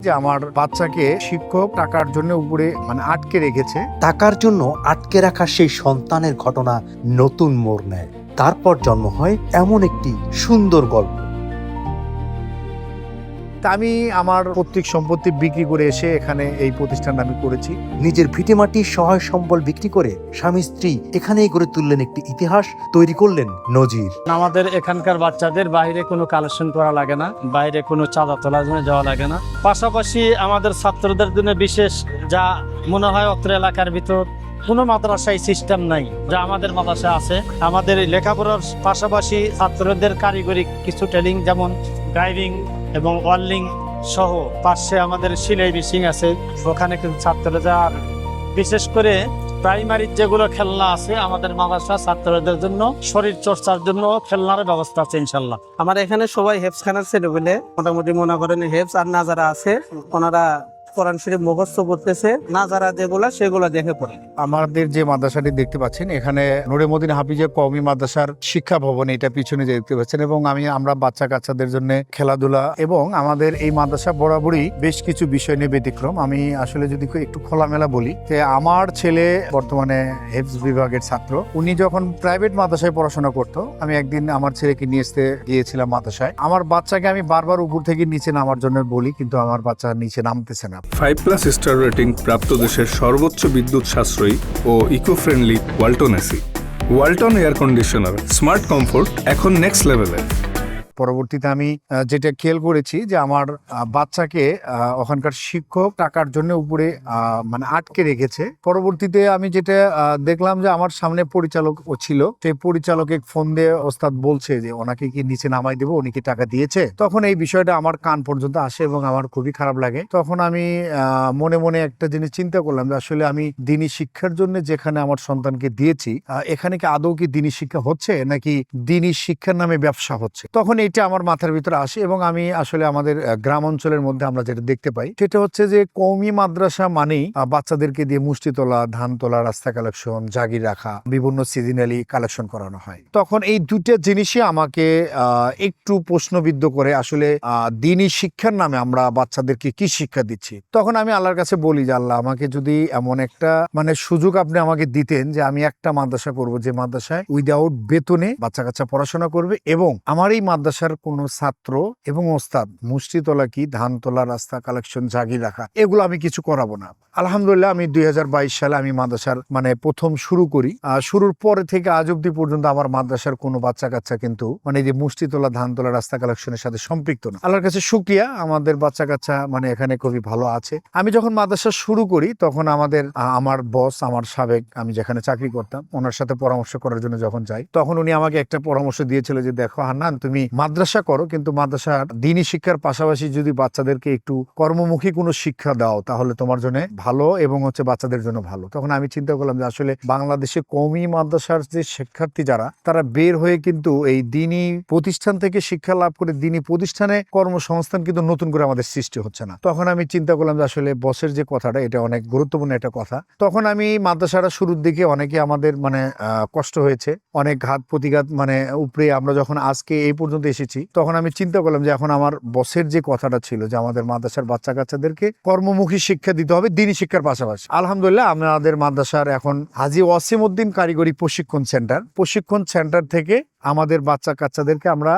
যে আমার বাচ্চাকে শিক্ষক টাকার জন্য উপরে আটকে রেখেছে। টাকার জন্য আটকে রাখা সেই সন্তানের ঘটনা নতুন মোড় নেয়। তারপর জন্ম হয় এমন একটি সুন্দর গল্প। তা আমি আমার পৈতৃক সম্পত্তি বিক্রি করে এসে এখানে এই প্রতিষ্ঠানটা আমি করেছি। নিজের ভিটেমাটির সহায় সম্বল বিক্রি করে স্বামী স্ত্রী এখানেই গড়ে তুললেন একটি ইতিহাস, তৈরি করলেন নজির। আমাদের এখানকার বাচ্চাদের বাইরে কোনো কালেকশন করা লাগে না, বাইরে কোনো চাঁদা তোলার জন্য যাওয়া লাগে না। পাশাপাশি আমাদের ছাত্রদের জন্য বিশেষ যা মনে হয় অত্র এলাকার ভিতর কোনো মাদ্রাসায় সিস্টেম নাই, যা আমাদের মাদ্রাসা আছে। আমাদের লেখাপড়ার পাশাপাশি ছাত্রদের কারিগরি কিছু ট্রেনিং, যেমন ড্রাইভিং এবং ওয়েল্ডিং সহ পাশে আমাদের সেলাই মেশিন আছে। ওখানে কিন্তু ছাত্ররা যা, বিশেষ করে প্রাইমারির যেগুলো খেলনা আছে আমাদের মাদ্রাসা ছাত্রদের জন্য শরীর চর্চার জন্য খেলনার ব্যবস্থা আছে ইনশাল্লাহ। আমার এখানে সবাই হেফস খানার ছেলে বলে মোটামুটি মনে করেন হেফস আর না যারা আছে ওনারা কোরআন শরীফ মুখস্থ করতেছে, না যারা যেগুলা সেগুলো দেখে পড়ে। আমাদের যে মাদ্রাসাটি দেখতে পাচ্ছেন এখানে নূরে মদিনা হাফিজে কওমি মাদ্রাসার শিক্ষা ভবন, এটা পিছনে যে দেখতে পাচ্ছেন, এবং আমরা বাচ্চা কাচ্চাদের জন্য খেলাধুলা এবং আমাদের এই মাদ্রাসা বরাবরই বেশ কিছু বিষয় নিয়ে ব্যতিক্রম। আমি আসলে যদি একটু খোলামেলা বলি, যে আমার ছেলে বর্তমানে হেফজ বিভাগের ছাত্র। উনি যখন প্রাইভেট মাদ্রাসায় পড়াশোনা করতো, আমি একদিন আমার ছেলেকে নিয়ে আসতে গিয়েছিলাম মাদ্রাসায়। আমার বাচ্চাকে আমি বারবার উপর থেকে নিচে নামার জন্য বলি, কিন্তু আমার বাচ্চা নিচে নামতেছে না। 5+ স্টার রেটিং প্রাপ্ত দেশের সর্বোচ্চ বিদ্যুৎ সাশ্রয়ী ও eco friendly Walton AC. Walton air conditioner, smart comfort এখন নেক্সট লেভেলে। পরবর্তীতে আমি যেটা খেয়াল করেছি যে আমার বাচ্চাকে ওখানকার শিক্ষক টাকার জন্য উপরে আটকে রেখেছে। পরবর্তীতে আমি যেটা দেখলাম যে আমার সামনে পরিচালক ছিল, সেই পরিচালকে ফোন দিয়ে ওস্তাদ বলছে যে ওনাকে কি নিচে নামাই দেবো, উনি কি টাকা দিয়েছে। তখন এই বিষয়টা আমার কান পর্যন্ত আসে এবং আমার খুবই খারাপ লাগে। তখন আমি মনে মনে একটা জিনিস চিন্তা করলাম যে আসলে আমি দিনী শিক্ষার জন্য যেখানে আমার সন্তানকে দিয়েছি, এখানে কি আদৌ কি দিনী শিক্ষা হচ্ছে নাকি দিনী শিক্ষার নামে ব্যবসা হচ্ছে। তখন এটা আমার মাথার ভিতরে আসে এবং আমি আসলে আমাদের গ্রাম অঞ্চলের মধ্যে আমরা যেটা দেখতে পাই সেটা হচ্ছে যে কওমি মাদ্রাসা মানেই বাচ্চাদেরকে দিয়ে মুষ্টি তোলা, ধান তোলা, রাস্তা কালেকশন, জাগির রাখা, বিভিন্ন সিজনালি কালেকশন করানো হয়। তখন এই দুটো জিনিসই আমাকে একটু প্রশ্নবিদ্ধ করে, আসলে দিনী শিক্ষার নামে আমরা বাচ্চাদেরকে কি শিক্ষা দিচ্ছি। তখন আমি আল্লাহর কাছে বলি যে আল্লাহ, আমাকে যদি এমন একটা সুযোগ আপনি আমাকে দিতেন যে আমি একটা মাদ্রাসা করব, যে মাদ্রাসায় উইদাউট বেতনে বাচ্চা কাচ্চা পড়াশোনা করবে এবং আমার এই মাদ্রাসার কোন ছাত্র এবং ওস্তাদ মুষ্টি তোলা কি, ধান তোলা, রাস্তা কালেকশন, জাগির রাখা, এগুলো আমি কিছু করাবো না। আলহামদুলিল্লাহ আমি 2022 সালে আমি মাদ্রাসার প্রথম শুরু করি। শুরুর পরে থেকে আজ অব্দি পর্যন্ত আমার মাদ্রাসার কোনো বাচ্চা কাচ্চা কিন্তু যে মুষ্টি তোলা, ধান তোলা, রাস্তা কালেকশনের সাথে সম্পৃক্ত না। আল্লাহর কাছে শুকরিয়া, আমাদের বাচ্চা কাচ্চা এখানে খুবই ভালো আছে। আমি যখন মাদ্রাসা শুরু করি তখন আমার বস, আমার সাবেক, আমি যেখানে চাকরি করতাম, ওনার সাথে পরামর্শ করার জন্য যখন যাই, তখন উনি আমাকে একটা পরামর্শ দিয়েছিল যে দেখো হান্নান, তুমি মাদ্রাসা করো, কিন্তু মাদ্রাসার দ্বীনি শিক্ষার পাশাপাশি যদি বাচ্চাদেরকে একটু কর্মমুখী কোনো শিক্ষা দাও তাহলে তোমার জন্য ভালো এবং বাচ্চাদের জন্য ভালো। তখন আমি চিন্তা করলাম যে আসলে বাংলাদেশে কওমি মাদ্রাসার যে শিক্ষার্থী যারা, তারা বের হয়ে কিন্তু এই দ্বীনি প্রতিষ্ঠান থেকে শিক্ষা লাভ করে দ্বীনি প্রতিষ্ঠানে কর্মসংস্থান কিন্তু নতুন করে আমাদের সৃষ্টি হচ্ছে না। তখন আমি চিন্তা করলাম যে আসলে বসের যে কথাটা, এটা অনেক গুরুত্বপূর্ণ একটা কথা। তখন আমি মাদ্রাসাটা শুরুর দিকে অনেকে আমাদের কষ্ট হয়েছে, অনেক ঘাত প্রতিঘাত উপরে আমরা যখন আজকে এই পর্যন্ত এসেছি, তখন আমি চিন্তা করলাম যে এখন আমার বসের যে কথাটা ছিল যে আমাদের মাদ্রাসার বাচ্চা কাচ্চাদেরকে কর্মমুখী শিক্ষা দিতে হবে দ্বীনি শিক্ষার পাশাপাশি। আলহামদুলিল্লাহ আমাদের মাদ্রাসার এখন হাজী ওয়াসিম উদ্দিন কারিগরি প্রশিক্ষণ সেন্টার থেকে আমাদের বাচ্চা কাচ্চাদেরকে আমরা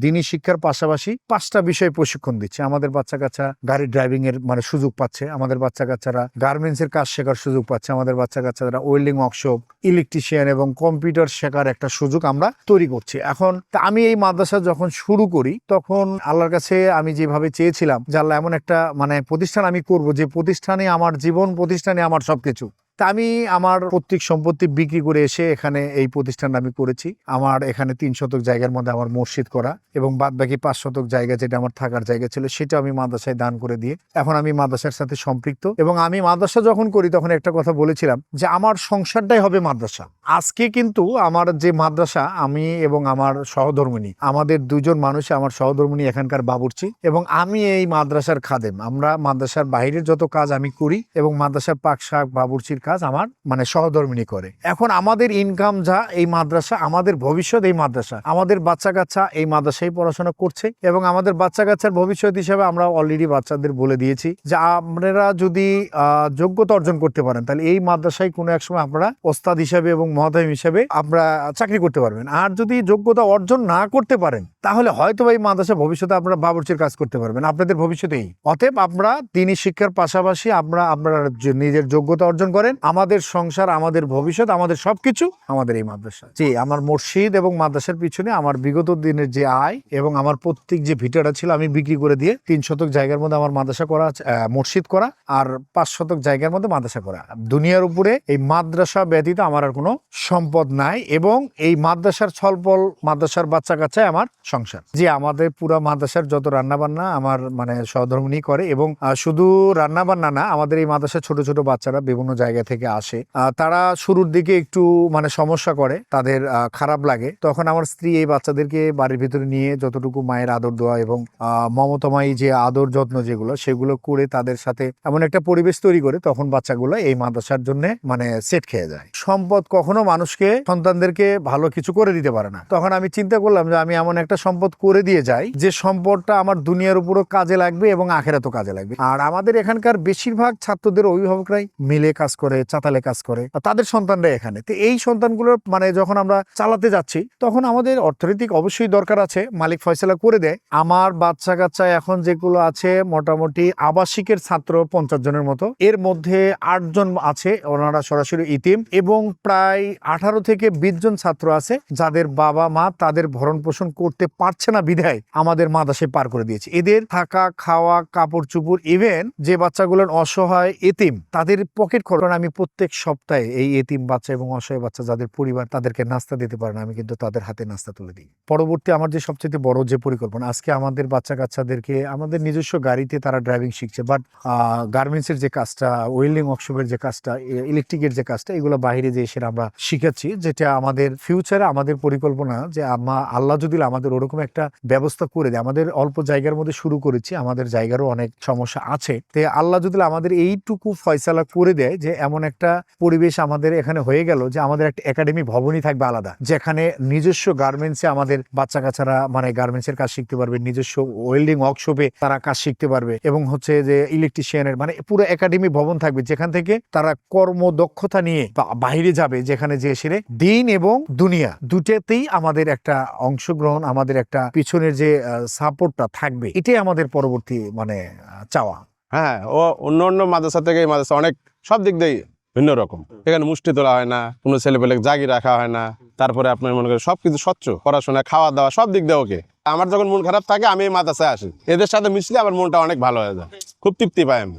দ্বীনি শিক্ষার পাশাপাশি 5টা বিষয় প্রশিক্ষণ দিচ্ছি। আমাদের বাচ্চা কাচ্চা গাড়ি ড্রাইভিং এর সুযোগ পাচ্ছে, আমাদের বাচ্চা কাচ্চারা গার্মেন্টস এর কাজ শেখার সুযোগ পাচ্ছে, আমাদের বাচ্চা কাচ্চারা ওয়েল্ডিং ওয়ার্কশপ, ইলেকট্রিশিয়ান এবং কম্পিউটার শেখার একটা সুযোগ আমরা তৈরি করছি। এখন আমি এই মাদ্রাসা যখন শুরু করি তখন আল্লাহর কাছে আমি যেভাবে চেয়েছিলাম যে আল্লাহ, এমন একটা প্রতিষ্ঠান আমি করব যে প্রতিষ্ঠানে আমার জীবন, প্রতিষ্ঠানে আমার সবকিছু। তা আমি আমার পৈতৃক সম্পত্তি বিক্রি করে এসে এখানে এই প্রতিষ্ঠানটা আমি করেছি। আমার এখানে 3 শতক জায়গার মধ্যে আমার মসজিদ করা এবং বাদ বাকি 5 শতক জায়গা যেটা আমার থাকার জায়গা ছিল সেটা আমি মাদ্রাসায় দান করে দিয়ে এখন আমি মাদ্রাসার সাথে সম্পৃক্ত। এবং আমি মাদ্রাসা যখন করি তখন একটা কথা বলেছিলাম যে আমার সংসারটাই হবে মাদ্রাসা। আজকে কিন্তু আমার যে মাদ্রাসা, আমি এবং আমার সহধর্মিণী, আমাদের 2 জন মানুষ, আমার সহধর্মিণী এখানকার বাবুর্চি এবং আমি এই মাদ্রাসার খাদেম। আমরা মাদ্রাসার বাইরের যত কাজ আমি করি এবং মাদ্রাসার পাক শাক, বাবুর্চির কাজ আমার মানে সহধর্মিনী করে। এখন আমাদের ইনকাম যা এই মাদ্রাসা, আমাদের ভবিষ্যৎ এই মাদ্রাসা, আমাদের বাচ্চা কাচ্চা এই মাদ্রাসায় পড়াশোনা করছে এবং আমাদের বাচ্চা কাচ্চার ভবিষ্যৎ হিসেবে আমরা অলরেডি বাচ্চাদের বলে দিয়েছি যে আপনারা যদি যোগ্যতা অর্জন করতে পারেন তাহলে এই মাদ্রাসায় কোনো এক সময় আপনারা ওস্তাদ হিসেবে এবং মহতামিম হিসেবে আপনারা চাকরি করতে পারবেন। আর যদি যোগ্যতা অর্জন না করতে পারেন তাহলে হয়তো এই মাদ্রাসা ভবিষ্যতে আপনারা বাবুর্চির কাজ করতে পারবেন, আপনাদের ভবিষ্যতেই। অতএব আমরা দিনী শিক্ষার পাশাপাশি আপনারা নিজের যোগ্যতা অর্জন করেন, আমাদের সংসার, আমাদের ভবিষ্যৎ, আমাদের সবকিছু আমাদের এই মাদ্রাসা। জি, আমার মসজিদ এবং মাদ্রাসার পিছনে আমার বিগত দিনের যে আয় এবং আমার প্রত্যেক যে ভিটাটা ছিল আমি বিক্রি করে দিয়ে 3 শতক জায়গার মধ্যে আমার মাদ্রাসা করা, মসজিদ করা, আর 5 শতক জায়গার মধ্যে মাদ্রাসা করা। দুনিয়ার উপরে এই মাদ্রাসা ব্যতীত আমার আর কোনো সম্পদ নাই এবং এই মাদ্রাসার ছলপল, মাদ্রাসার বাচ্চা কাচ্চায় আমার সংসার। জি, আমাদের পুরা মাদ্রাসার যত রান্না বান্না আমার মানে সহধর্মিনী করে এবং শুধু রান্না বান্না না, আমাদের এই মাদ্রাসার ছোট ছোট বাচ্চারা বিভিন্ন জায়গা থেকে আসে। তারা শুরুর দিকে একটু মানে সমস্যা করে, তাদের খারাপ লাগে, তখন আমার স্ত্রী এই বাচ্চাদেরকে বাড়ির ভিতরে নিয়ে যতটুকু মায়ের আদর দেওয়া এবং মমতাময়ী যে আদর যত্ন যেগুলো সেগুলো করে তাদের সাথে এমন একটা পরিবেশ তৈরি করে তখন বাচ্চাগুলো এই মাদ্রাসার জন্য মানে সেট খেয়ে যায়। সম্পদ কখনো মানুষকে, সন্তানদেরকে ভালো কিছু করে দিতে পারে না। তখন আমি চিন্তা করলাম যে আমি এমন একটা সম্পদ করে দিয়ে যাই যে সম্পদটা আমার দুনিয়ার উপরও কাজে লাগবে এবং আখেরাতেও কাজে লাগবে। আর আমাদের এখানকার বেশিরভাগ ছাত্রদের অভিভাবকরাই মিলে কাজ করে, চাতালে কাজ করে, তাদের সন্তানরা এখানে। তো এই সন্তানগুলোর মানে যখন আমরা চালাতে যাচ্ছি তখন আমাদের অর্থনৈতিক অবশ্যই দরকার আছে, মালিক ফয়সালা করে দেয়। আমার বাচ্চা কাচ্চা এখন যেগুলো আছে মোটামুটি আবাসিকের ছাত্র 50 জনের মতো, এর মধ্যে 8 জন আছে ওনারা সরাসরি ইতিম এবং প্রায় 18 থেকে 20 জন ছাত্র আছে যাদের বাবা মা তাদের ভরণ পোষণ করতে পারছে না বিধায় আমাদের মাদ্রাসায় পার করে দিয়েছে। এদের থাকা, খাওয়া, কাপড় চুপড়, ইভেন যে বাচ্চাগুলোর অসহায় এতিম তাদের পকেট খরচ আমি প্রত্যেক সপ্তাহে এই এতিম বাচ্চা এবং অসহায় বাচ্চা যাদের পরিবার তাদেরকে নাস্তা দিতে পারে না, আমি কিন্তু তাদের হাতে নাস্তা তুলে দিই। পরবর্তী আমার যে সবচেয়ে বড় যে পরিকল্পনা, আজকে আমাদের বাচ্চা কাচ্চাদেরকে আমাদের নিজস্ব গাড়িতে তারা ড্রাইভিং শিখছে, বাট গার্মেন্টসের যে কাজটা, ওয়েল্ডিং ওয়ার্কশপের যে কাজটা, ইলেকট্রিকের যে কাজটা, এগুলো বাইরে যে এসে আমরা শিখাচ্ছি, যেটা আমাদের ফিউচারে আমাদের পরিকল্পনা যে আল্লাহ যদি আমাদের ওরকম একটা ব্যবস্থা করে দেয়। আমাদের অল্প জায়গার মধ্যে শুরু করেছি, আমাদের জায়গারও অনেক সমস্যা আছে, তো আল্লাহ যদি আমাদের এইটুকু ফয়সালা করে দেয় যে এমন একটা পরিবেশ আমাদের এখানে হয়ে গেল যে আমাদের একটা একাডেমি ভবনই থাকবে আলাদা, যেখানে নিজস্ব গার্মেন্টসে আমাদের বাচ্চা কাচ্চারা মানে গার্মেন্টসের কাজ শিখতে পারবে, নিজস্ব ওয়েল্ডিং ওয়ার্কশপে তারা কাজ শিখতে পারবে এবং হচ্ছে যে ইলেকট্রিশিয়ানের মানে পুরো একাডেমি ভবন থাকবে, যেখান থেকে তারা কর্মদক্ষতা নিয়ে বাইরে যাবে, যেখানে যে সেরে দিন এবং দুনিয়া দুটাতেই আমাদের একটা অংশগ্রহণ, আমাদের একটা পিছনের যে সাপোর্টটা থাকবে, এটাই আমাদের পরবর্তী মানে চাওয়া। হ্যাঁ, ও অন্য অন্য মাদ্রাসা থেকে এই মাদ্রাসা অনেক সব দিক দিয়ে ভিন্ন রকম। এখানে মুষ্টি তোলা হয় না, কোনো ছেলে পেলে জাগি রাখা হয় না, তারপরে আপনার মনে করেন সবকিছু স্বচ্ছ, পড়াশোনা, খাওয়া দাওয়া সব দিক দিয়ে ওকে। আমার যখন মন খারাপ থাকে আমি এই মাদ্রাসায় আসি, এদের সাথে মিশলে আমার মনটা অনেক ভালো হয়ে যায়, খুব তৃপ্তি পাই আমি।